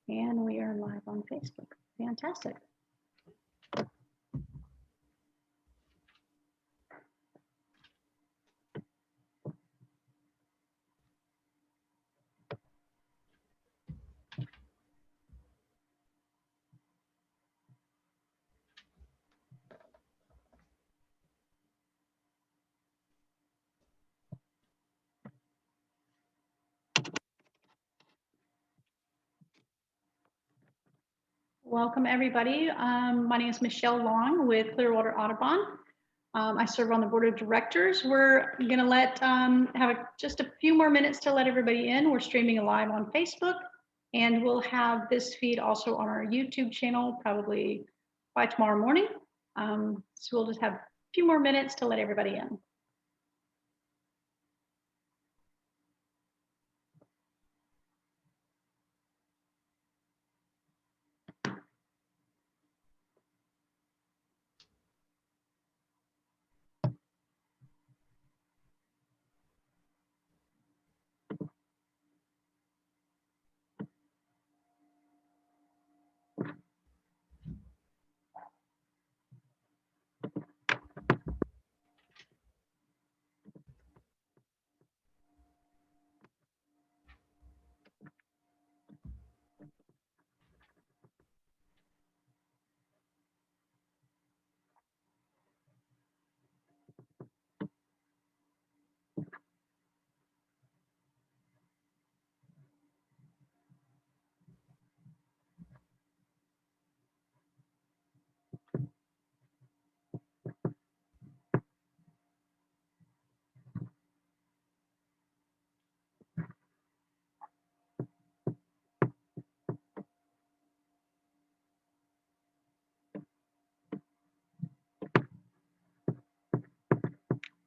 And we are live on Facebook. Fantastic. Welcome, everybody. My name is Michelle Long with Clearwater Audubon. I serve on the board of directors. We're going to have just a few more minutes to let everybody in. We're streaming live on Facebook, and we'll have this feed also on our YouTube channel probably by tomorrow morning. So we'll just have a few more minutes to let everybody in.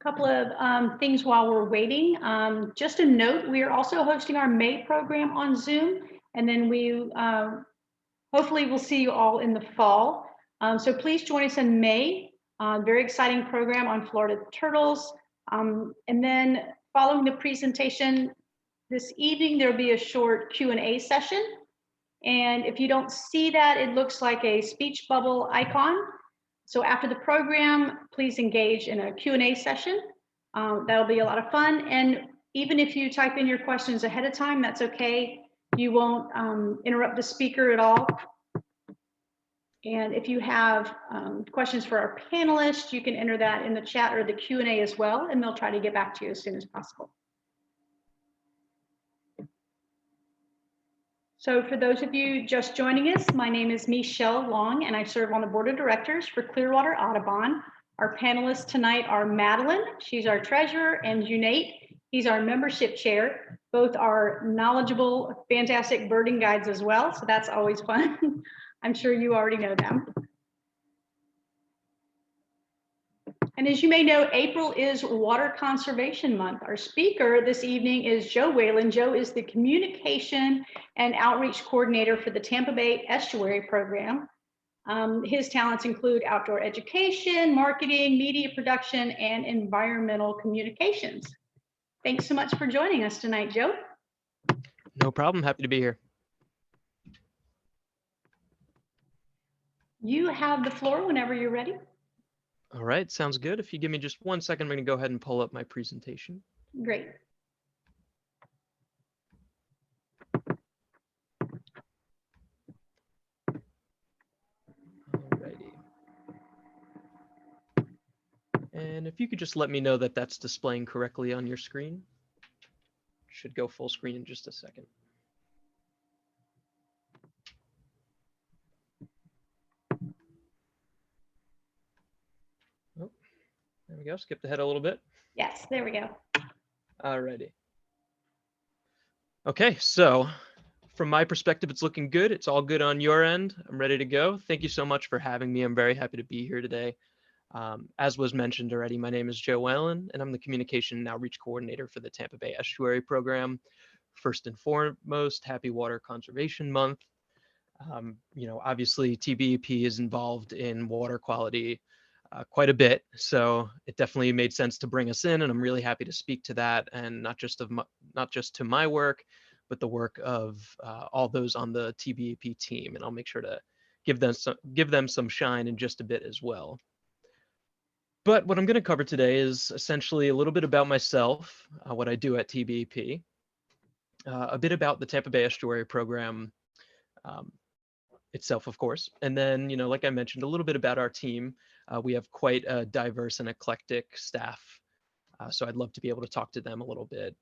Couple of things while we're waiting. Just a note, we are also hosting our May program on Zoom, and then we hopefully we'll see you all in the fall. So please join us in May. Very exciting program on Florida turtles. And then following the presentation this evening, there'll be a short Q&A session. And if you don't see that, it looks like a speech bubble icon. So after the program, please engage in a Q&A session. That'll be a lot of fun. And even if you type in your questions ahead of time, that's okay. You won't interrupt the speaker at all. And if you have questions for our panelists, you can enter that in the chat or the Q&A as well, and they'll try to get back to you as soon as possible. So for those of you just joining us, my name is Michelle Long, and I serve on the board of directors for Clearwater Audubon. Our panelists tonight are Madeline, she's our treasurer, and Junate, he's our membership chair. Both are knowledgeable, fantastic birding guides as well, so that's always fun. I'm sure you already know them. And as you may know, April is Water Conservation Month. Our speaker this evening is Joe Whalen. Joe is the Communication and Outreach Coordinator for the Tampa Bay Estuary Program. His talents include outdoor education, marketing, media production, and environmental communications. Thanks so much for joining us tonight, Joe. No problem. Happy to be here. You have the floor whenever you're ready. All right, sounds good. If you give me just 1 second, I'm going to go ahead and pull up my presentation. Great. Alrighty. And if you could just let me know that that's displaying correctly on your screen. Should go full screen in just a second. Oh, there we go. Skip ahead a little bit. Yes, there we go. Alrighty. Okay, so from my perspective, it's looking good. It's all good on your end. I'm ready to go. Thank you so much for having me. I'm very happy to be here today. As was mentioned already, my name is Joe Whalen, and I'm the Communication and Outreach Coordinator for the Tampa Bay Estuary Program. First and foremost, happy Water Conservation Month. Obviously TBEP is involved in water quality quite a bit, so it definitely made sense to bring us in, and I'm really happy to speak to that, and not just to my work, but the work of all those on the TBEP team, and I'll make sure to give them some shine in just a bit as well. But what I'm going to cover today is essentially a little bit about myself, what I do at TBEP, a bit about the Tampa Bay Estuary Program um, itself, of course, and then, like I mentioned, a little bit about our team. We have quite a diverse and eclectic staff, so I'd love to be able to talk to them a little bit.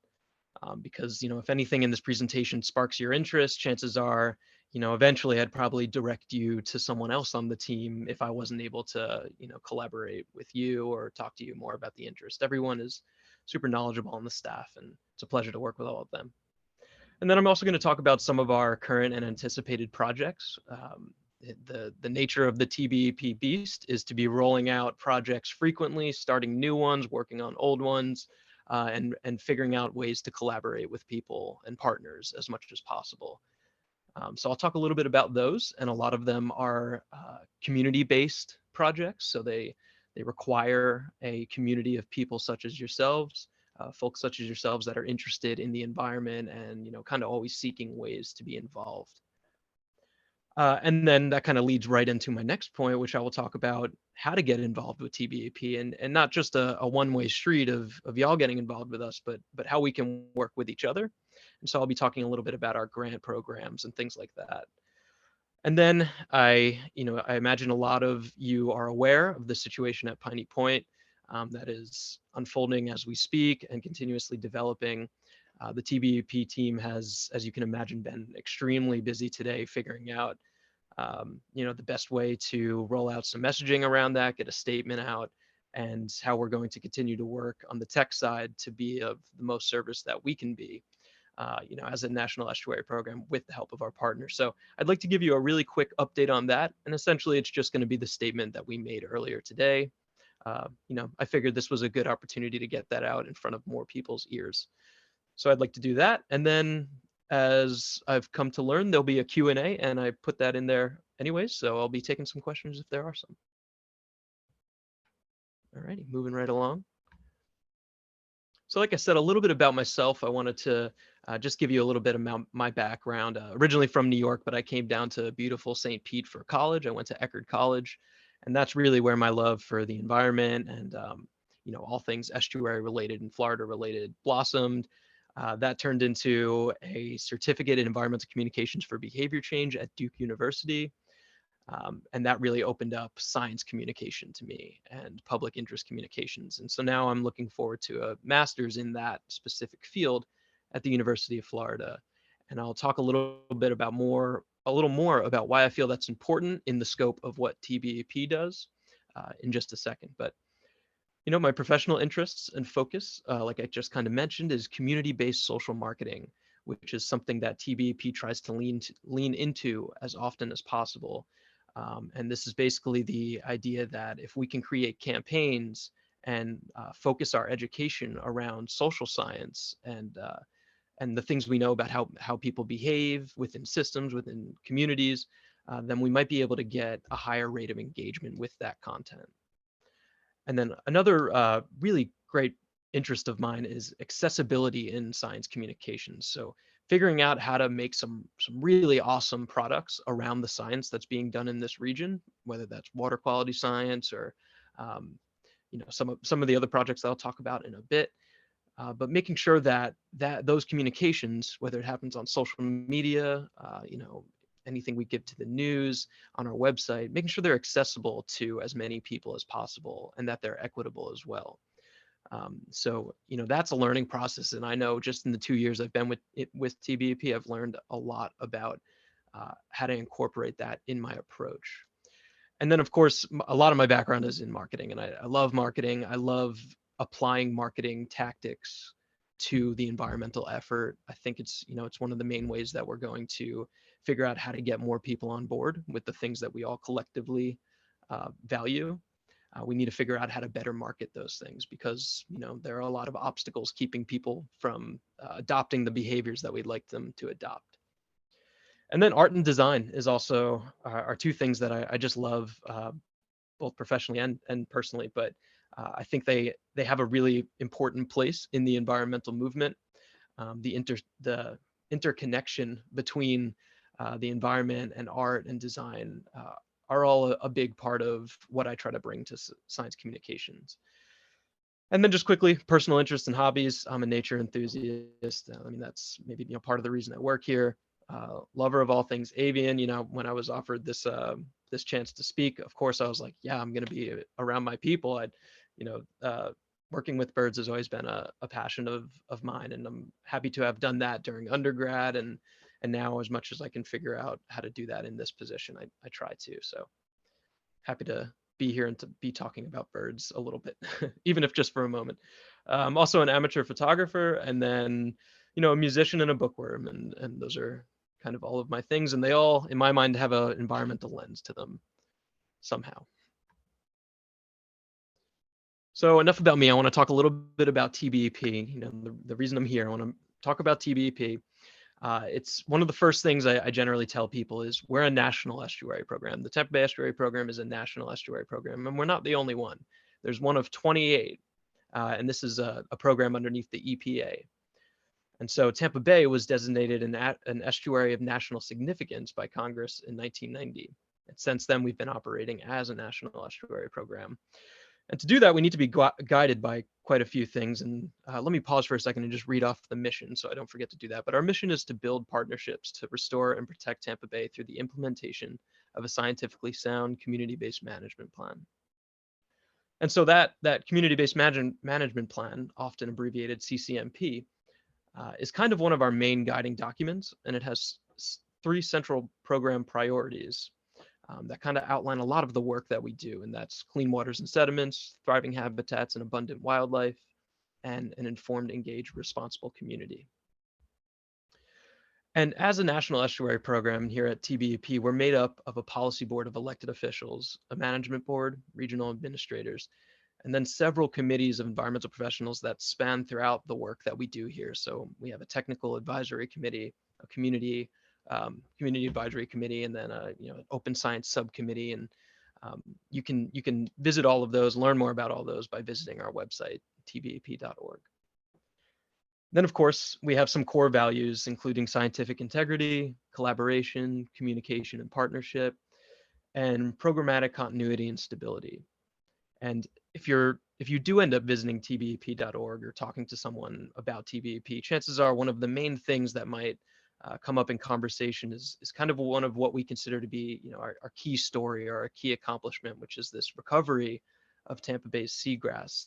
Because if anything in this presentation sparks your interest, chances are eventually I'd probably direct you to someone else on the team if I wasn't able to collaborate with you or talk to you more about the interest. Everyone is super knowledgeable on the staff, and it's a pleasure to work with all of them. And then I'm also going to talk about some of our current and anticipated projects. The nature of the TBEP beast is to be rolling out projects frequently, starting new ones, working on old ones, and figuring out ways to collaborate with people and partners as much as possible. So I'll talk a little bit about those, and a lot of them are community-based projects. So they require a community of people such as yourselves, folks such as yourselves that are interested in the environment and kind of always seeking ways to be involved. And then that kind of leads right into my next point, which I will talk about how to get involved with TBEP, and not just a one-way street of y'all getting involved with us, but how we can work with each other. And so I'll be talking a little bit about our grant programs and things like that. And then I imagine a lot of you are aware of the situation at Piney Point that is unfolding as we speak and continuously developing. The TBEP team has, as you can imagine, been extremely busy today figuring out, the best way to roll out some messaging around that, get a statement out, and how we're going to continue to work on the tech side to be of the most service that we can be, as a National Estuary Program with the help of our partners. So I'd like to give you a really quick update on that. And essentially, it's just going to be the statement that we made earlier today. I figured this was a good opportunity to get that out in front of more people's ears. So I'd like to do that. And then as I've come to learn, there'll be a Q&A, and I put that in there anyways. So I'll be taking some questions if there are some. All righty, moving right along. So like I said, a little bit about myself. I wanted to just give you a little bit about my background. Originally from New York, but I came down to beautiful St. Pete for college. I went to Eckerd College, and that's really where my love for the environment and all things estuary related and Florida related blossomed. That turned into a certificate in environmental communications for behavior change at Duke University. And that really opened up science communication to me and public interest communications. And so now I'm looking forward to a master's in that specific field at the University of Florida. And I'll talk a little more about why I feel that's important in the scope of what TBEP does in just a second. But my professional interests and focus, like I just kind of mentioned, is community-based social marketing, which is something that TBEP tries to lean into as often as possible. And this is basically the idea that if we can create campaigns and focus our education around social science and the things we know about how people behave within systems, within communities, then we might be able to get a higher rate of engagement with that content. And then another really great interest of mine is accessibility in science communications. So figuring out how to make some really awesome products around the science that's being done in this region, whether that's water quality science or some of the other projects that I'll talk about in a bit. But making sure that those communications, whether it happens on social media, anything we give to the news, on our website, making sure they're accessible to as many people as possible and that they're equitable as well. So that's a learning process, and I know just in the 2 years I've been with TBEP, I've learned a lot about how to incorporate that in my approach. And then, of course, a lot of my background is in marketing, and I love marketing. I love applying marketing tactics to the environmental effort. I think it's one of the main ways that we're going to figure out how to get more people on board with the things that we all collectively value. We need to figure out how to better market those things because there are a lot of obstacles keeping people from adopting the behaviors that we'd like them to adopt. And then art and design is also are two things that I just love, both professionally and personally. But I think they have a really important place in the environmental movement. The interconnection between the environment and art and design are all a big part of what I try to bring to science communications. And then just quickly, personal interests and hobbies. I'm a nature enthusiast. I mean, that's maybe part of the reason I work here. Lover of all things avian. When I was offered this chance to speak, of course I was like, yeah, I'm going to be around my people. You know, uh, Working with birds has always been a passion of mine, and I'm happy to have done that during undergrad, and now as much as I can figure out how to do that in this position, I try to. So happy to be here and to be talking about birds a little bit, even if just for a moment. I'm also an amateur photographer, and then, a musician and a bookworm, and those are kind of all of my things, and they all, in my mind, have an environmental lens to them somehow. So enough about me. I want to talk a little bit about TBEP. The reason I'm here, I want to talk about TBEP. It's one of the first things I generally tell people is we're a national estuary program. The Tampa Bay Estuary Program is a national estuary program, and we're not the only one. There's one of 28, and this is a program underneath the EPA. And so Tampa Bay was designated an estuary of national significance by Congress in 1990. And since then, we've been operating as a national estuary program. And to do that, we need to be guided by quite a few things. And let me pause for a second and just read off the mission so I don't forget to do that. But our mission is to build partnerships to restore and protect Tampa Bay through the implementation of a scientifically sound community-based management plan. And so that community-based management plan, often abbreviated CCMP, is kind of one of our main guiding documents. And it has 3 central program priorities that kind of outline a lot of the work that we do, and that's clean waters and sediments, thriving habitats and abundant wildlife, and an informed, engaged, responsible community. And as a national estuary program here at TBEP, we're made up of a policy board of elected officials, a management board, regional administrators, and then several committees of environmental professionals that span throughout the work that we do here. So we have a technical advisory committee, a community advisory committee, and then an open science subcommittee. And you can visit all of those, learn more about all those by visiting our website, tbep.org. Then, of course, we have some core values, including scientific integrity, collaboration, communication and partnership, and programmatic continuity and stability. And if you do end up visiting tbep.org or talking to someone about TBEP, chances are one of the main things that might come up in conversation is kind of one of what we consider to be, our key story or our key accomplishment, which is this recovery of Tampa Bay's seagrass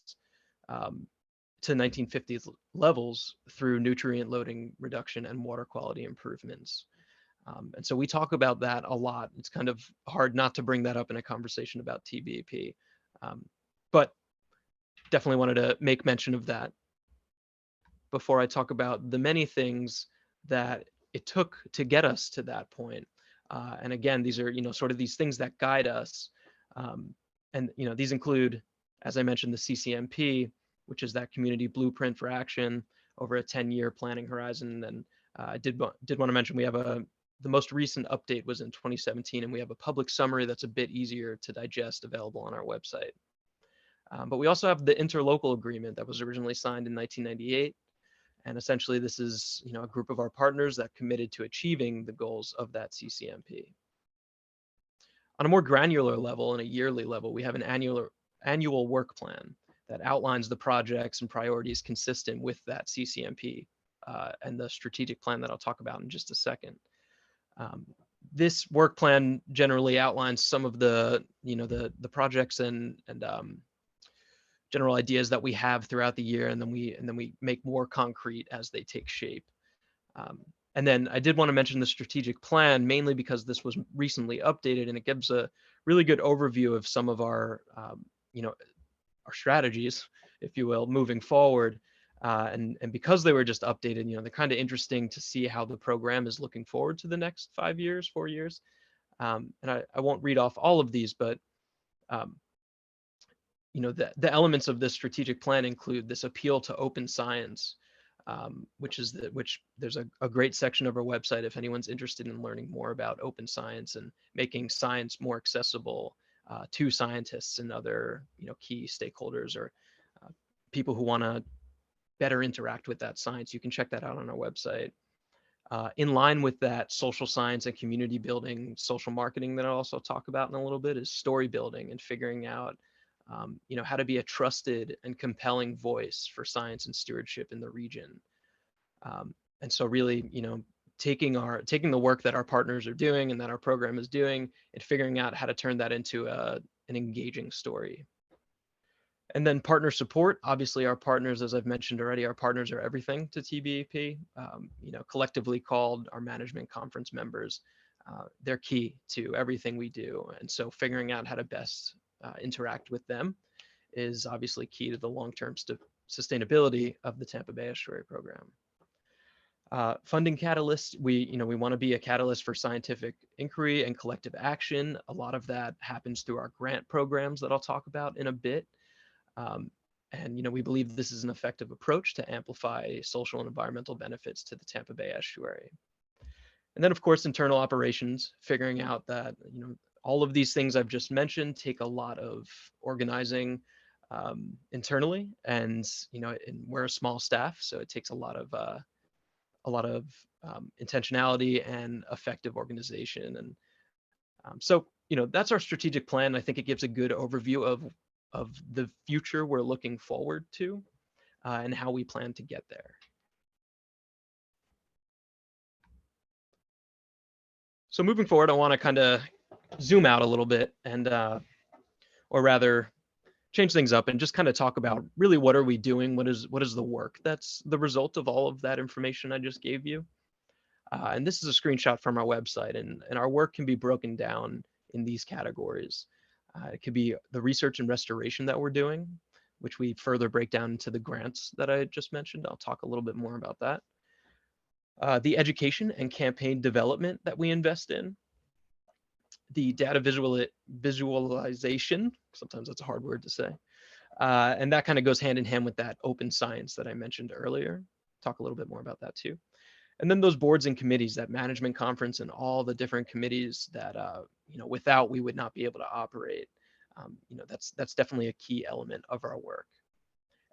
to 1950s levels through nutrient loading reduction and water quality improvements. And so we talk about that a lot. It's kind of hard not to bring that up in a conversation about TBEP. But definitely wanted to make mention of that before I talk about the many things that it took to get us to that point. And again, these are, sort of these things that guide us. And these include, as I mentioned, the CCMP, which is that community blueprint for action over a 10-year planning horizon. And I did want to mention we have the most recent update was in 2017, and we have a public summary that's a bit easier to digest available on our website. But we also have the interlocal agreement that was originally signed in 1998. And essentially, this is a group of our partners that committed to achieving the goals of that CCMP. On a more granular level and a yearly level, we have an annual work plan that outlines the projects and priorities consistent with that CCMP and the strategic plan that I'll talk about in just a second. This work plan generally outlines some of the projects and general ideas that we have throughout the year, and then we make more concrete as they take shape. And then I did want to mention the strategic plan, mainly because this was recently updated, and it gives a really good overview of some of our our strategies, if you will, moving forward. And because they were just updated, they're kind of interesting to see how the program is looking forward to the next 5 years, 4 years. And I won't read off all of these, but the elements of this strategic plan include this appeal to open science, which there's a great section of our website if anyone's interested in learning more about open science and making science more accessible to scientists and other key stakeholders or people who want to better interact with that science. You can check that out on our website. In line with that, social science and community building, social marketing that I'll also talk about in a little bit is story building and figuring out, how to be a trusted and compelling voice for science and stewardship in the region. And so really, taking the work that our partners are doing and that our program is doing and figuring out how to turn that into an engaging story. And then partner support. Obviously, our partners, as I've mentioned already, our partners are everything to TBEP. Collectively called our management conference members. They're key to everything we do. And so figuring out how to best interact with them is obviously key to the long-term sustainability of the Tampa Bay Estuary Program. Funding catalyst, we want to be a catalyst for scientific inquiry and collective action. A lot of that happens through our grant programs that I'll talk about in a bit. And we believe this is an effective approach to amplify social and environmental benefits to the Tampa Bay Estuary. And then, of course, internal operations, figuring out that all of these things I've just mentioned take a lot of organizing internally, and we're a small staff, so it takes a lot of intentionality and effective organization. And so that's our strategic plan. I think it gives a good overview of the future we're looking forward to and how we plan to get there. So moving forward, I want to kind of zoom out a little bit and, or rather, change things up and just kind of talk about really what are we doing? What is the work that's the result of all of that information I just gave you? And this is a screenshot from our website, and our work can be broken down in these categories. It could be the research and restoration that we're doing, which we further break down into the grants that I just mentioned. I'll talk a little bit more about that. The education and campaign development that we invest in. The data visualization, sometimes that's a hard word to say. And that kind of goes hand in hand with that open science that I mentioned earlier. Talk a little bit more about that too. And then those boards and committees, that management conference and all the different committees that, without we would not be able to operate. That's definitely a key element of our work.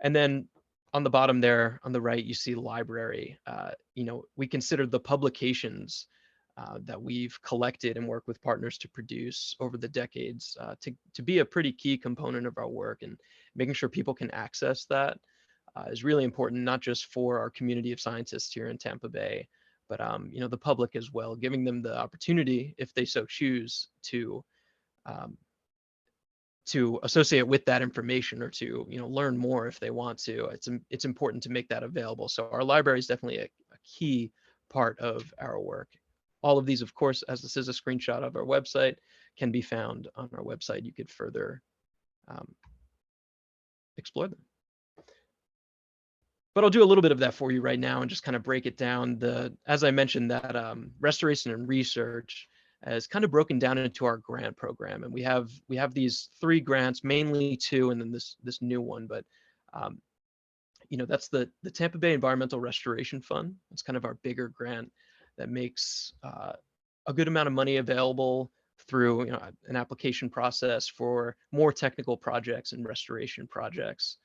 And then on the bottom there, on the right, you see library. We consider the publications that we've collected and worked with partners to produce over the decades to be a pretty key component of our work, and making sure people can access that is really important, not just for our community of scientists here in Tampa Bay, but the public as well, giving them the opportunity, if they so choose, to associate with that information or to learn more if they want to. It's important to make that available. So our library is definitely a key part of our work. All of these, of course, as this is a screenshot of our website, can be found on our website. You could further explore them. But I'll do a little bit of that for you right now and just kind of break it down. As I mentioned, that restoration and research is kind of broken down into our grant program, and we have these 3 grants, mainly 2, and then this new one. But that's the Tampa Bay Environmental Restoration Fund. It's kind of our bigger grant that makes a good amount of money available through an application process for more technical projects and restoration projects.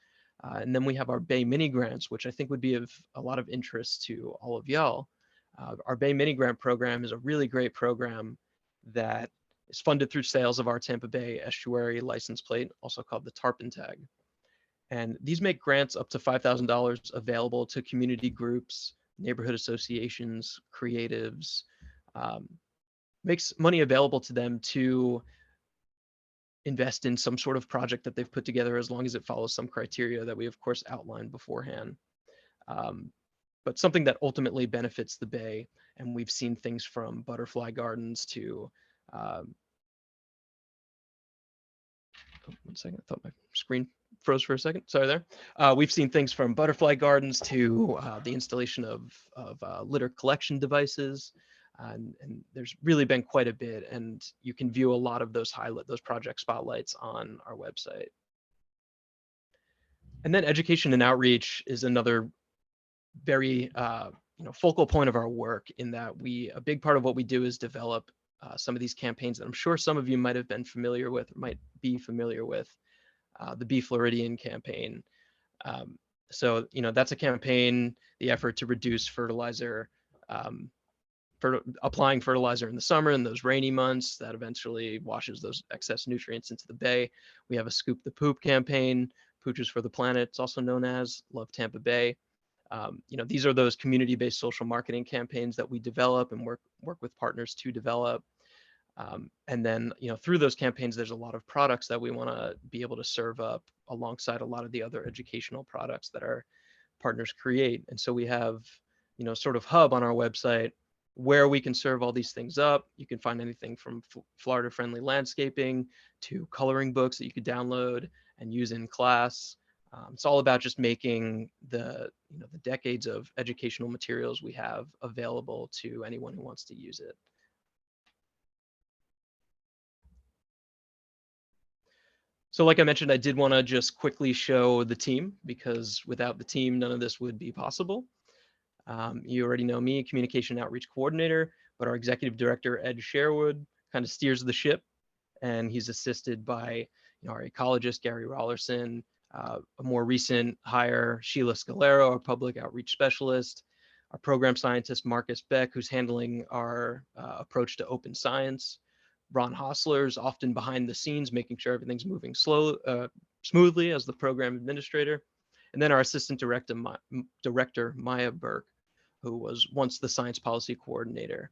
And then we have our Bay Mini Grants, which I think would be of a lot of interest to all of y'all. Our Bay Mini Grant program is a really great program that is funded through sales of our Tampa Bay Estuary license plate, also called the Tarpon tag. And these make grants up to $5,000 available to community groups, neighborhood associations, creatives, makes money available to them to invest in some sort of project that they've put together, as long as it follows some criteria that we, of course, outlined beforehand. But something that ultimately benefits the Bay. And we've seen things from butterfly gardens to, one second, I thought my screen froze for a second. Sorry there. We've seen things from butterfly gardens to the installation of litter collection devices. And there's really been quite a bit, and you can view a lot of those project spotlights on our website. And then education and outreach is another very focal point of our work, in that a big part of what we do is develop some of these campaigns that I'm sure some of you might have been familiar with, or might be familiar with, the Bee Floridian campaign. So that's a campaign, the effort to reduce fertilizer for applying fertilizer in the summer in those rainy months that eventually washes those excess nutrients into the bay. We have a Scoop the Poop campaign, Pooches for the Planet, it's also known as Love Tampa Bay. These are those community-based social marketing campaigns that we develop and work with partners to develop. And then, through those campaigns, there's a lot of products that we want to be able to serve up alongside a lot of the other educational products that our partners create. And so we have, sort of hub on our website where we can serve all these things up. You can find anything from Florida-friendly landscaping to coloring books that you could download and use in class. It's all about just making the decades of educational materials we have available to anyone who wants to use it. So like I mentioned, I did want to just quickly show the team, because without the team, none of this would be possible. You already know me, Communication Outreach Coordinator, but our Executive Director, Ed Sherwood, kind of steers the ship, and he's assisted by our ecologist, Gary Rollerson, a more recent hire, Sheila Scalero, our Public Outreach Specialist, our Program Scientist, Marcus Beck, who's handling our approach to open science, Ron Hostler's often behind the scenes, making sure everything's moving smoothly as the program administrator. And then our assistant director, Maya Burke, who was once the science policy coordinator.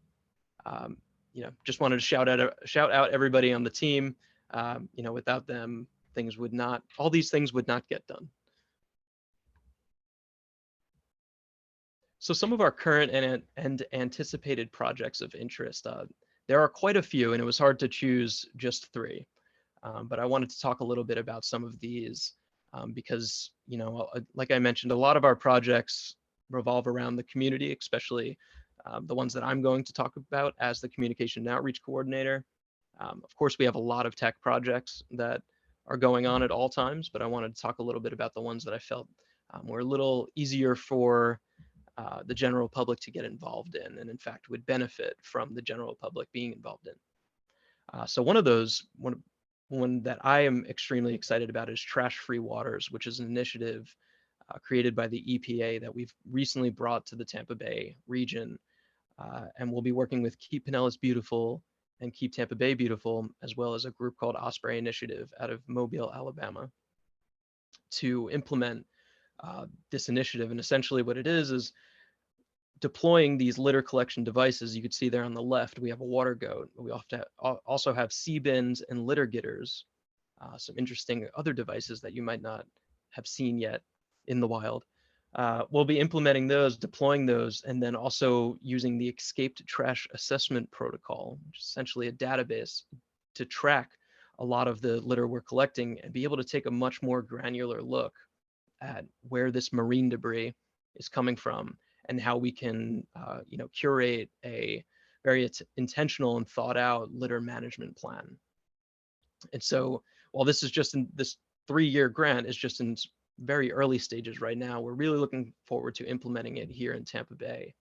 Just wanted to shout out everybody on the team. Without them, all these things would not get done. So some of our current and anticipated projects of interest, there are quite a few, and it was hard to choose just 3. But I wanted to talk a little bit about some of these because, like I mentioned, a lot of our projects revolve around the community, especially the ones that I'm going to talk about as the Communication and Outreach Coordinator. Of course, we have a lot of tech projects that are going on at all times, but I wanted to talk a little bit about the ones that I felt were a little easier for the general public to get involved in, and in fact would benefit from the general public being involved in. So one of those, one that I am extremely excited about is Trash Free Waters, which is an initiative created by the EPA that we've recently brought to the Tampa Bay region. And we'll be working with Keep Pinellas Beautiful and Keep Tampa Bay Beautiful, as well as a group called Osprey Initiative out of Mobile, Alabama, to implement this initiative. And essentially what it is deploying these litter collection devices. You could see there on the left, we have a water goat. We also have sea bins and litter getters, some interesting other devices that you might not have seen yet in the wild. We'll be implementing those, deploying those, and then also using the Escaped Trash Assessment Protocol, which is essentially a database to track a lot of the litter we're collecting and be able to take a much more granular look at where this marine debris is coming from and how we can, curate a very intentional and thought out litter management plan. And so while this is just in this 3-year grant is just in very early stages right now, we're really looking forward to implementing it here in Tampa Bay.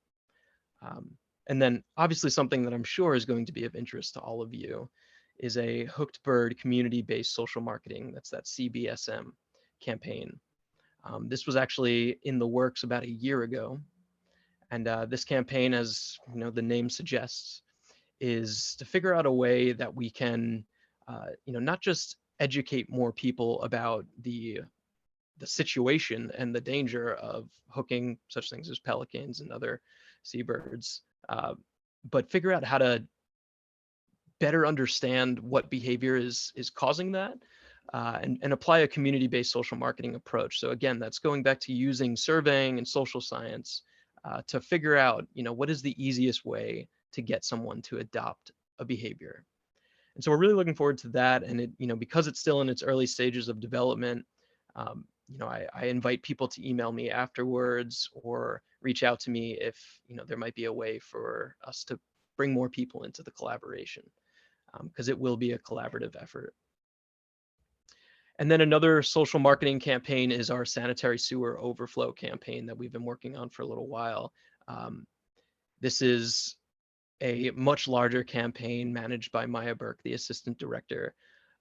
And then obviously something that I'm sure is going to be of interest to all of you is a Hooked Bird community-based social marketing. That's that CBSM campaign. This was actually in the works about a year ago. And this campaign, as the name suggests, is to figure out a way that we can, not just educate more people about the situation and the danger of hooking such things as pelicans and other seabirds, but figure out how to better understand what behavior is causing that, and apply a community-based social marketing approach. So again, that's going back to using surveying and social science to figure out, what is the easiest way to get someone to adopt a behavior. And so we're really looking forward to that. And it, because it's still in its early stages of development, I invite people to email me afterwards or reach out to me if, there might be a way for us to bring more people into the collaboration, because it will be a collaborative effort. And then another social marketing campaign is our sanitary sewer overflow campaign that we've been working on for a little while. This is a much larger campaign managed by Maya Burke, the assistant director.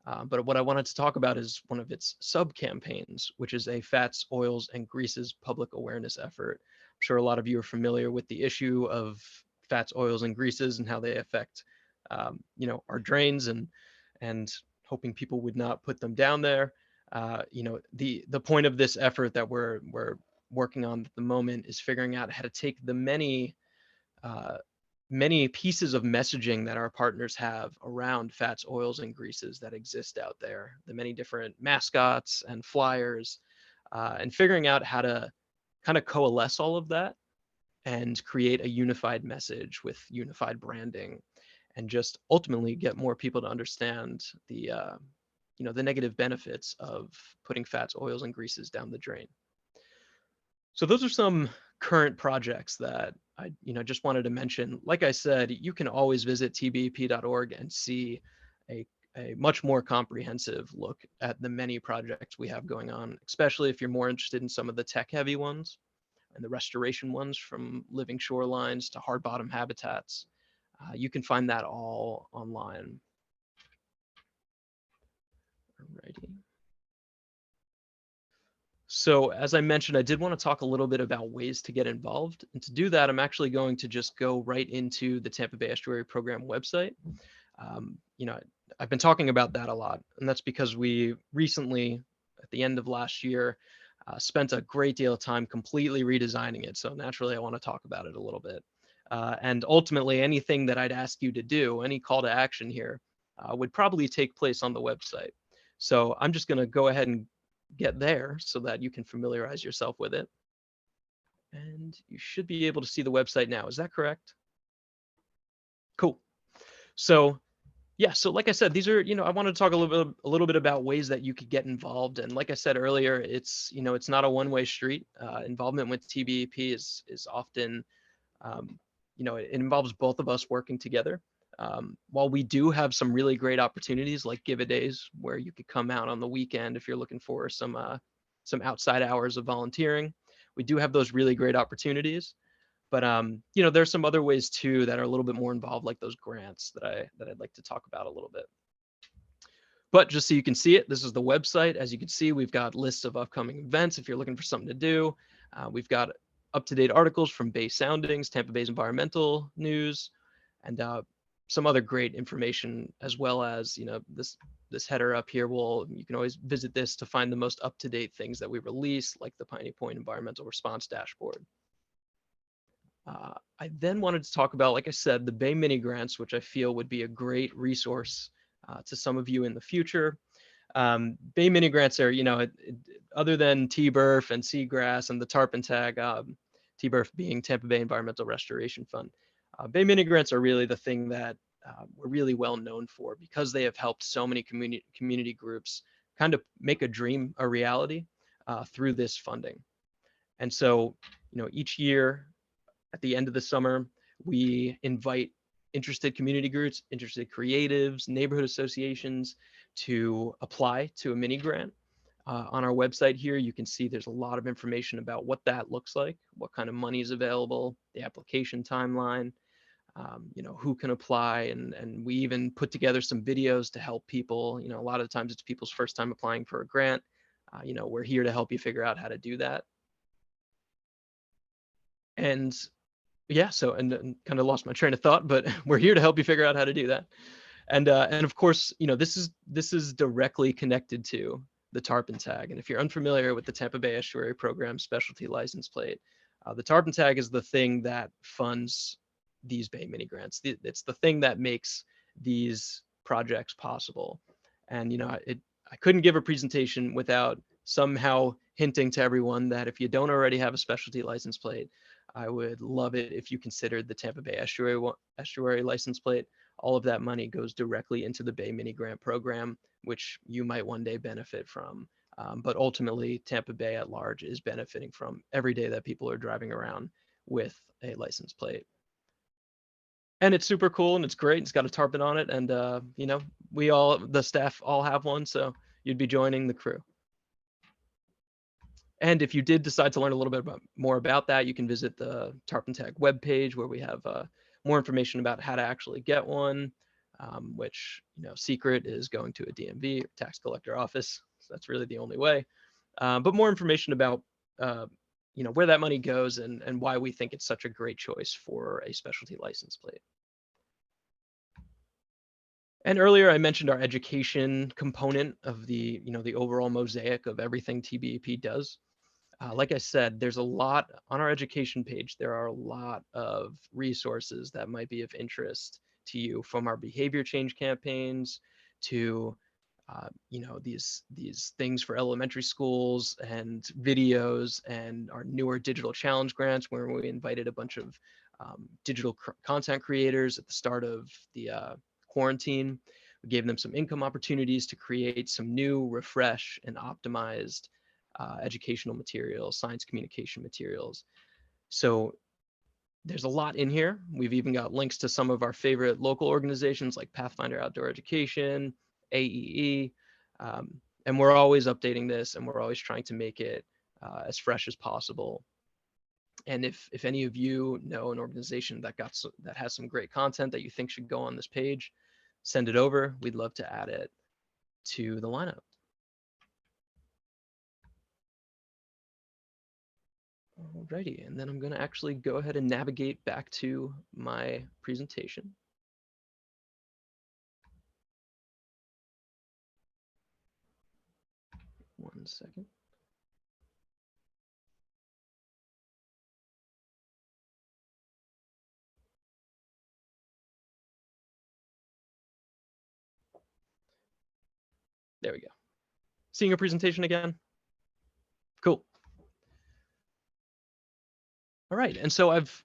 But what I wanted to talk about is one of its sub-campaigns, which is a fats, oils, and greases public awareness effort. I'm sure a lot of you are familiar with the issue of fats, oils, and greases and how they affect, our drains, and hoping people would not put them down there. The point of this effort that we're working on at the moment is figuring out how to take the uh, many pieces of messaging that our partners have around fats, oils, and greases that exist out there, the many different mascots and flyers, and figuring out how to kind of coalesce all of that and create a unified message with unified branding, and just ultimately get more people to understand the negative benefits of putting fats, oils, and greases down the drain. So those are some current projects that I just wanted to mention. Like I said, you can always visit tbep.org and see a much more comprehensive look at the many projects we have going on, especially if you're more interested in some of the tech heavy ones and the restoration ones, from living shorelines to hard bottom habitats. You can find that all online. Alrighty. So as I mentioned, I did want to talk a little bit about ways to get involved. And to do that, I'm actually going to just go right into the Tampa Bay Estuary Program website. Um, you know, I've been talking about that a lot, and that's because we recently, at the end of last year, spent a great deal of time completely redesigning it. So naturally, I want to talk about it a little bit. And ultimately, anything that I'd ask you to do, any call to action here, would probably take place on the website. So I'm just going to go ahead and get there so that you can familiarize yourself with it. And you should be able to see the website now. Is that correct? Cool. So yeah, so like I said, these are, I wanted to talk a little bit about ways that you could get involved. And like I said earlier, it's not a one-way street. Involvement with TBEP is often, it involves both of us working together. While we do have some really great opportunities like Give-A-Days, where you could come out on the weekend if you're looking for some outside hours of volunteering, we do have those really great opportunities. But there's some other ways too that are a little bit more involved, like those grants that I'd like to talk about a little bit. But just so you can see it, this is the website. As you can see, we've got lists of upcoming events if you're looking for something to do. We've got up-to-date articles from Bay Soundings, Tampa Bay's environmental news, and some other great information, as well as this header up here. You can always visit this to find the most up-to-date things that we release, like the Piney Point Environmental Response Dashboard. I then wanted to talk about, like I said, the Bay Mini Grants, which I feel would be a great resource to some of you in the future. Bay Mini Grants are, other than TBERF and Seagrass and the Tarpon Tag, TBERF being Tampa Bay Environmental Restoration Fund, Bay Mini Grants are really the thing that we're really well known for, because they have helped so many community groups kind of make a dream a reality through this funding. And so, each year, at the end of the summer, we invite interested community groups, interested creatives, neighborhood associations to apply to a mini grant. On our website here, you can see there's a lot of information about what that looks like, what kind of money is available, the application timeline, who can apply, and we even put together some videos to help people. A lot of times it's people's first time applying for a grant. We're here to help you figure out how to do that. And yeah, so and kind of lost my train of thought, but we're here to help you figure out how to do that. And of course, this is directly connected to the Tarpon Tag. And if you're unfamiliar with the Tampa Bay Estuary Program specialty license plate, the Tarpon Tag is the thing that funds these Bay Mini Grants. It's the thing that makes these projects possible. And I couldn't give a presentation without somehow hinting to everyone that if you don't already have a specialty license plate, I would love it if you considered the Tampa Bay Estuary license plate. All of that money goes directly into the Bay Mini Grant Program, which you might one day benefit from. But ultimately, Tampa Bay at large is benefiting from every day that people are driving around with a license plate. And it's super cool and it's great. It's got a tarpon on it. And, the staff all have one. So you'd be joining the crew. And if you did decide to learn a little bit more about that, you can visit the Tarpon Tag webpage, where we have more information about how to actually get one, which, secret is going to a DMV, or tax collector office. So that's really the only way. But more information about, where that money goes and why we think it's such a great choice for a specialty license plate. And earlier I mentioned our education component of the overall mosaic of everything TBEP does. Like I said, there's a lot on our education page. There are a lot of resources that might be of interest to you, from our behavior change campaigns to these things for elementary schools and videos, and our newer digital challenge grants, where we invited a bunch of digital content creators at the start of the quarantine. We gave them some income opportunities to create some new, refresh, and optimized educational materials, science communication materials. So there's a lot in here. We've even got links to some of our favorite local organizations like Pathfinder Outdoor Education, AEE, and we're always updating this, and we're always trying to make it as fresh as possible. And if any of you know an organization that has some great content that you think should go on this page, send it over. We'd love to add it to the lineup. Alrighty, and then I'm going to actually go ahead and navigate back to my presentation. One second. There we go. Seeing your presentation again? Cool. All right, and so I've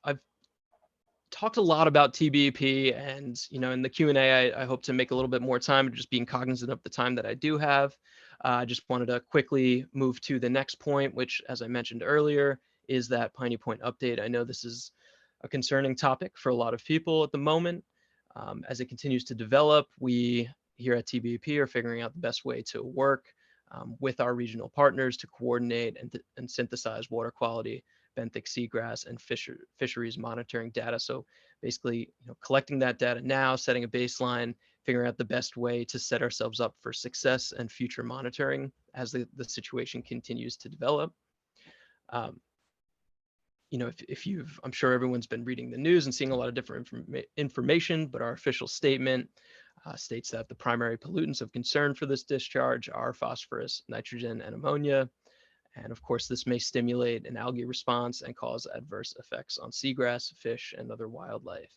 talked a lot about TBEP, and in the Q&A, I hope to make a little bit more time, just being cognizant of the time that I do have. I just wanted to quickly move to the next point, which, as I mentioned earlier, is that Piney Point update. I know this is a concerning topic for a lot of people at the moment. As it continues to develop, we here at TBEP are figuring out the best way to work with our regional partners to coordinate and synthesize water quality, benthic seagrass, and fisheries monitoring data. So basically, collecting that data now, setting a baseline, figuring out the best way to set ourselves up for success and future monitoring as the situation continues to develop. I'm sure everyone's been reading the news and seeing a lot of different information, but our official statement states that the primary pollutants of concern for this discharge are phosphorus, nitrogen, and ammonia. And of course, this may stimulate an algae response and cause adverse effects on seagrass, fish, and other wildlife.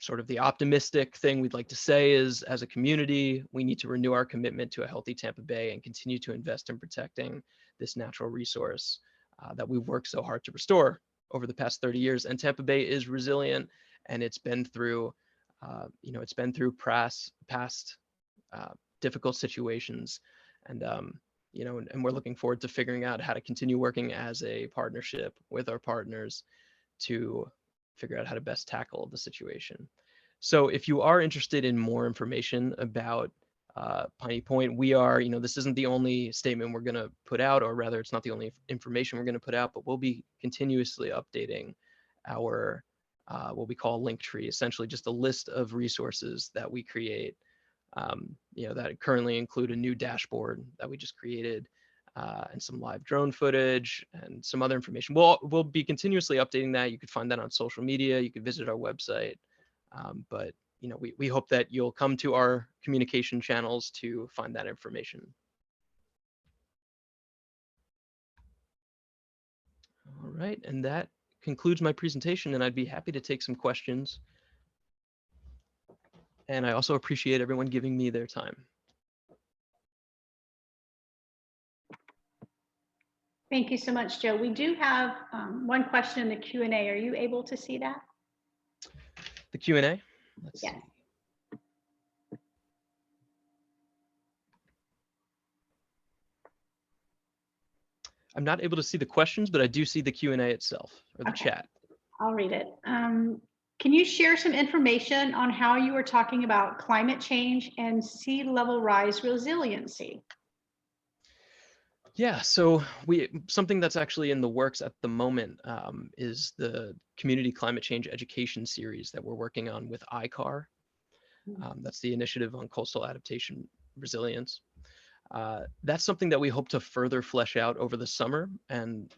Sort of the optimistic thing we'd like to say is, as a community, we need to renew our commitment to a healthy Tampa Bay and continue to invest in protecting this natural resource that we've worked so hard to restore over the past 30 years. And Tampa Bay is resilient, and it's been through, past difficult situations. And we're looking forward to figuring out how to continue working as a partnership with our partners to figure out how to best tackle the situation. So if you are interested in more information about Piney Point, we are, this isn't the only statement we're going to put out, or rather it's not the only information we're going to put out, but we'll be continuously updating our what we call a link tree, essentially just a list of resources that we create, that currently include a new dashboard that we just created, and some live drone footage and some other information. We'll be continuously updating that. You could find that on social media. You could visit our website. But we hope that you'll come to our communication channels to find that information. All right, and that concludes my presentation, and I'd be happy to take some questions. And I also appreciate everyone giving me their time. Thank you so much, Joe. We do have one question in the Q&A. Are you able to see that? The Q&A? Let's see. I'm not able to see the questions, but I do see the Q&A itself, or the chat. I'll read it. Can you share some information on how you were talking about climate change and sea level rise resiliency? Yeah, so something that's actually in the works at the moment is the Community Climate Change Education Series that we're working on with ICAR. That's the Initiative on Coastal Adaptation Resilience. That's something that we hope to further flesh out over the summer. And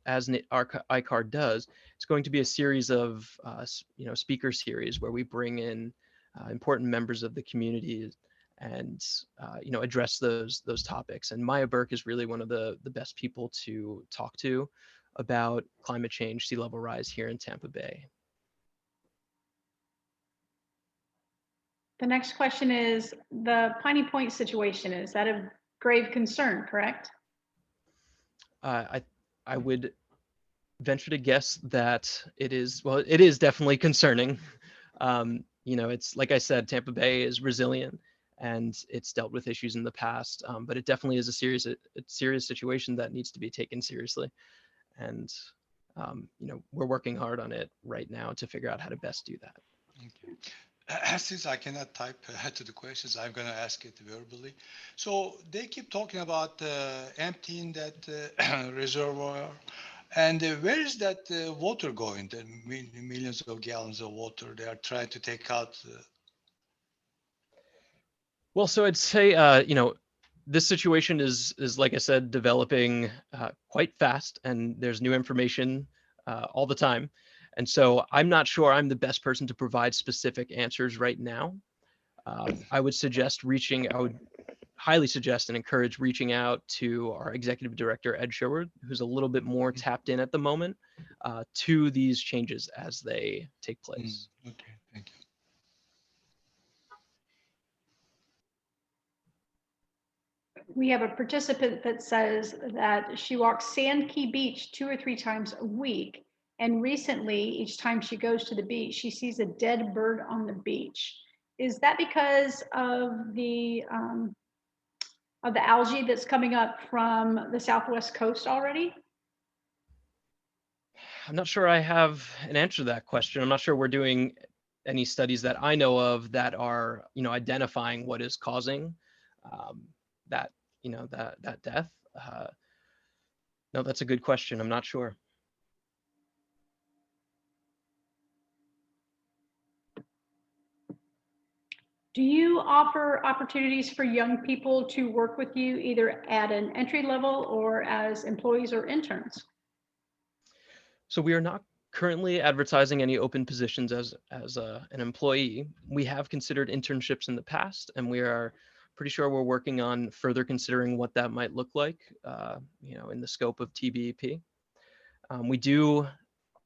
as our iCard does, it's going to be a series of speaker series where we bring in important members of the community and address those topics. And Maya Burke is really one of the best people to talk to about climate change, sea level rise here in Tampa Bay. The next question is, the Piney Point situation, is that a grave concern, correct? I would venture to guess that it is, well, it is definitely concerning. It's like I said, Tampa Bay is resilient and it's dealt with issues in the past, but it definitely is a serious situation that needs to be taken seriously. And we're working hard on it right now to figure out how to best do that. Okay. Since I cannot type to the questions, I'm going to ask it verbally. So they keep talking about emptying that reservoir. And where is that water going? The millions of gallons of water they are trying to take out. Well, so I'd say, this situation is like I said, developing quite fast, and there's new information all the time. And so I'm not sure I'm the best person to provide specific answers right now. I would highly suggest and encourage reaching out to our executive director, Ed Sherwood, who's a little bit more tapped in at the moment to these changes as they take place. Okay, thank you. We have a participant that says that she walks Sand Key Beach 2 or 3 times a week. And recently, each time she goes to the beach, she sees a dead bird on the beach. Is that because of the algae that's coming up from the southwest coast already? I'm not sure I have an answer to that question. I'm not sure we're doing any studies that I know of that are, identifying what is causing that death. No, that's a good question. I'm not sure. Do you offer opportunities for young people to work with you either at an entry level or as employees or interns? So we are not currently advertising any open positions as an employee. We have considered internships in the past, and we are pretty sure we're working on further considering what that might look like, in the scope of TBEP. We do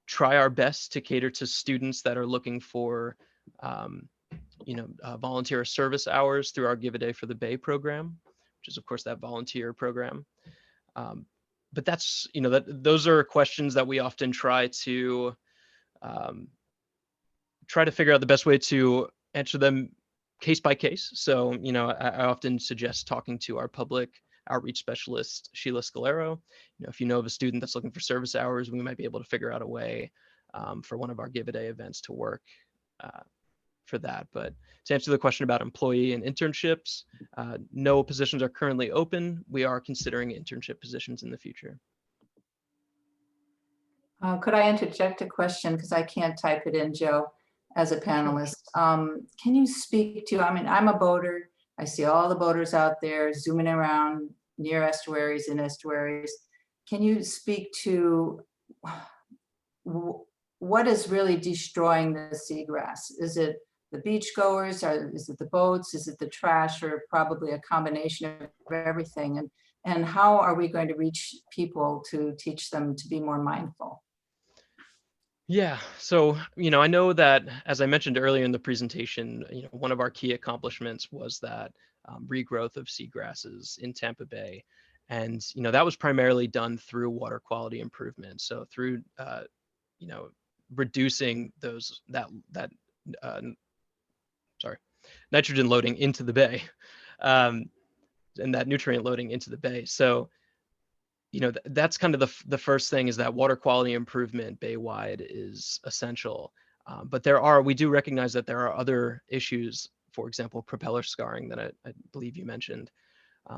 try our best to cater to students that are looking for, volunteer service hours through our Give a Day for the Bay program, which is of course that volunteer program. But that's, those are questions that we often try to figure out the best way to answer them case by case. So, I often suggest talking to our public outreach specialist, Sheila Scalero. If you know of a student that's looking for service hours, we might be able to figure out a way for one of our Give a Day events to work for that. But to answer the question about employee and internships, no positions are currently open. We are considering internship positions in the future. Could I interject a question, because I can't type it in, Joe, as a panelist? Can you speak to, I'm a boater. I see all the boaters out there zooming around near estuaries and estuaries. Can you speak to what is really destroying the seagrass? Is it the beachgoers, or is it the boats? Is it the trash, or probably a combination of everything? And how are we going to reach people to teach them to be more mindful? Yeah, so, I know that, as I mentioned earlier in the presentation, one of our key accomplishments was that regrowth of seagrasses in Tampa Bay. And, that was primarily done through water quality improvement. So through, reducing nitrogen loading into the bay, and that nutrient loading into the bay. So, that's kind of the first thing, is that water quality improvement bay-wide is essential. But we do recognize that there are other issues, for example, propeller scarring that I believe you mentioned.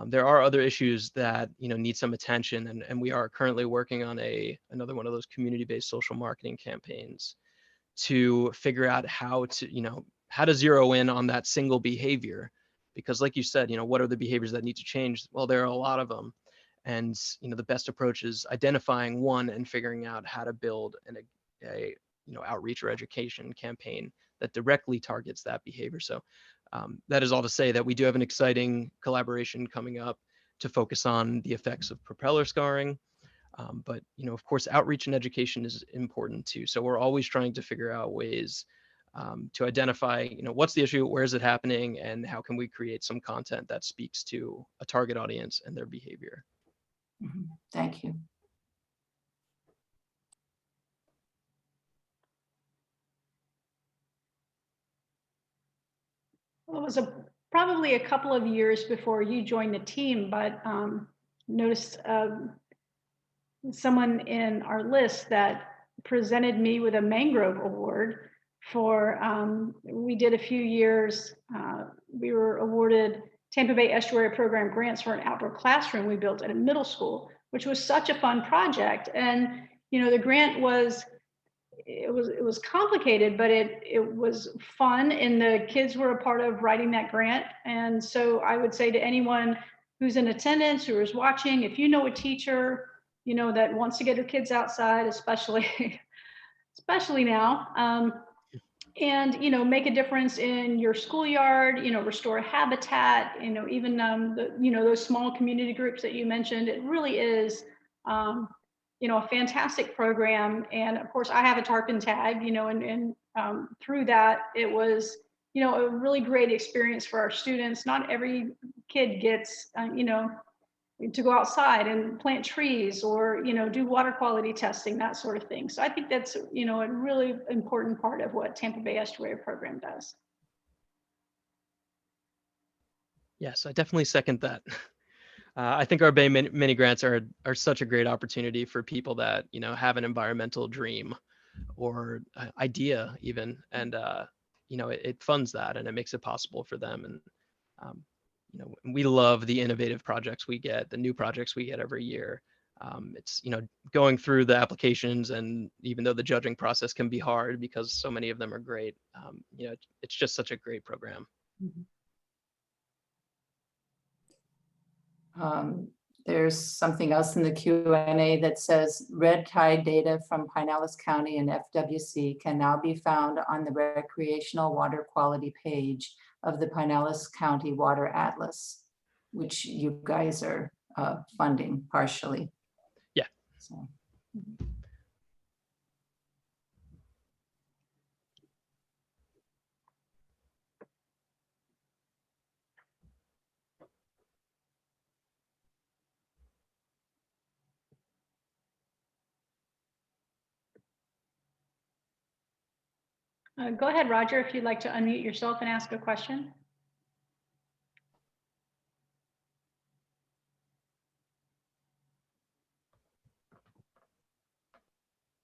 There are other issues that, need some attention, and we are currently working on another one of those community-based social marketing campaigns to figure out how to zero in on that single behavior Because like you said, what are the behaviors that need to change? Well, there are a lot of them. And, the best approach is identifying one and figuring out how to build a outreach or education campaign that directly targets that behavior. So that is all to say that we do have an exciting collaboration coming up to focus on the effects of propeller scarring. But, of course, outreach and education is important too. So we're always trying to figure out ways to identify, what's the issue, where is it happening, and how can we create some content that speaks to a target audience and their behavior. Thank you. Well, it was probably a couple of years before you joined the team, but noticed someone in our list that presented me with a mangrove award for, we did a few years, we were awarded Tampa Bay Estuary Program grants for an outdoor classroom we built at a middle school, which was such a fun project. And, the grant was, it was complicated, but it was fun, and the kids were a part of writing that grant. And so I would say to anyone who's in attendance, who is watching, if you know a teacher, that wants to get their kids outside, especially now, and make a difference in your schoolyard, restore habitat, even those small community groups that you mentioned, it really is a fantastic program. And of course I have a tarpon tag, and through that it was a really great experience for our students. Not every kid gets to go outside and plant trees or do water quality testing, that sort of thing. So I think that's a really important part of what Tampa Bay Estuary Program does. Yes, I definitely second that. I think our Bay mini grants are such a great opportunity for people that have an environmental dream or idea even, and it funds that and it makes it possible for them. And we love the innovative projects we get, the new projects we get every year. It's going through the applications, and even though the judging process can be hard because so many of them are great, it's just such a great program. There's something else in the Q&A that says red tide data from Pinellas County and FWC can now be found on the recreational water quality page of the Pinellas County Water Atlas, which you guys are funding partially. Yeah. So. Go ahead, Roger, if you'd like to unmute yourself and ask a question.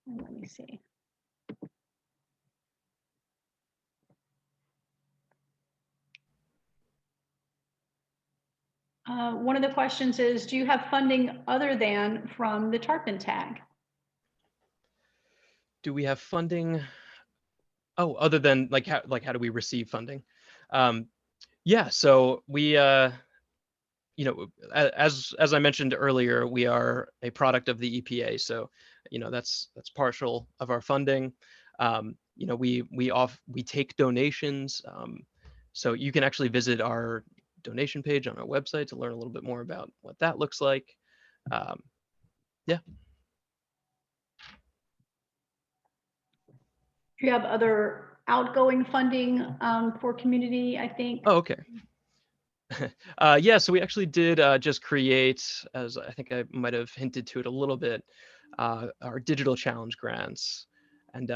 Let me see. One of the questions is, do you have funding other than from the tarpon tag? Do we have funding? Oh, other than how do we receive funding? Yeah, so we, as I mentioned earlier, we are a product of the EPA. So, that's partial of our funding. We take donations. So you can actually visit our donation page on our website to learn a little bit more about what that looks like. Yeah. Do you have other outgoing funding for community, I think? Oh, okay. Yeah, so we actually did just create, as I think I might have hinted to it a little bit, our digital challenge grants. And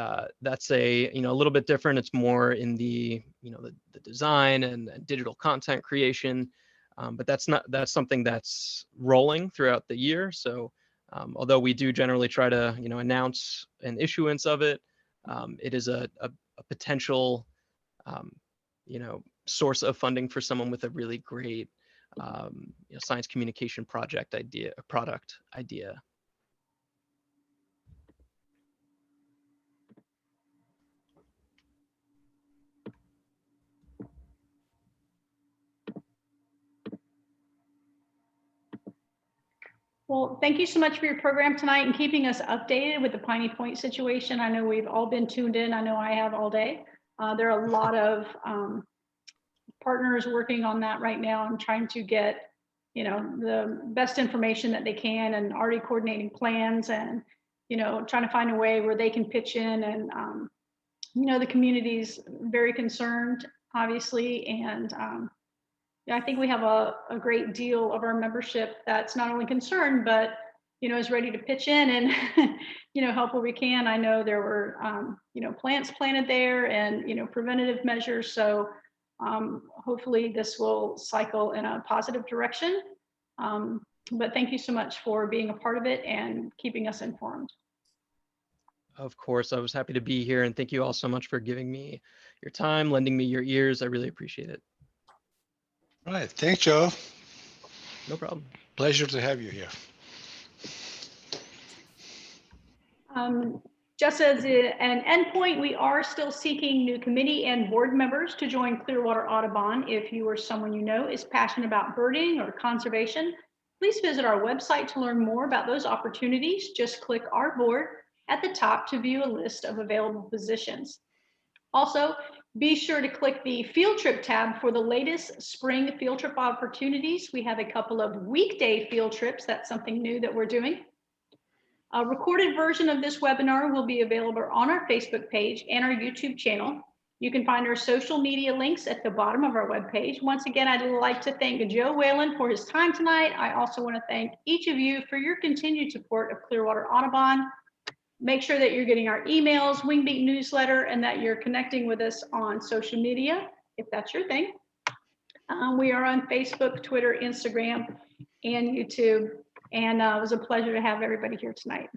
that's a little bit different. It's more in the the design and digital content creation, but that's something that's rolling throughout the year. So although we do generally try to announce an issuance of it, it is a potential source of funding for someone with a really great science communication product idea. Well, thank you so much for your program tonight and keeping us updated with the Piney Point situation. I know we've all been tuned in. I know I have all day. There are a lot of partners working on that right now and trying to get, you know, the best information that they can and already coordinating plans and, you know, trying to find a way where they can pitch in. And, you know, the community's very concerned, obviously. And yeah, I think we have a great deal of our membership that's not only concerned, but, you know, is ready to pitch in and, you know, help where we can. I know there were, you know, plants planted there and, you know, preventative measures. So hopefully this will cycle in a positive direction. But thank you so much for being a part of it and keeping us informed. Of course, I was happy to be here, and thank you all so much for giving me your time, lending me your ears. I really appreciate it. All right. Thanks, Joe. No problem. Pleasure to have you here. Just as an endpoint, we are still seeking new committee and board members to join Clearwater Audubon. If you or someone you know is passionate about birding or conservation, please visit our website to learn more about those opportunities. Just click our board at the top to view a list of available positions. Also, be sure to click the field trip tab for the latest spring field trip opportunities. We have a couple of weekday field trips. That's something new that we're doing. A recorded version of this webinar will be available on our Facebook page and our YouTube channel. You can find our social media links at the bottom of our webpage. Once again, I'd like to thank Joe Whalen for his time tonight. I also want to thank each of you for your continued support of Clearwater Audubon. Make sure that you're getting our emails, Wingbeat newsletter, and that you're connecting with us on social media, if that's your thing. We are on Facebook, Twitter, Instagram, and YouTube. And it was a pleasure to have everybody here tonight.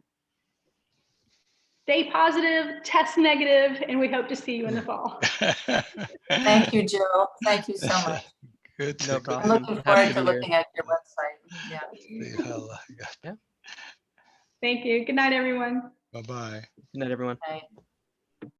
Stay positive, test negative, and we hope to see you in the fall. Thank you, Joe. Thank you so much. Good. No I'm problem. looking forward to looking at your website. Yeah. Thank you. Good night, everyone. Bye-bye. Good night, everyone. Bye.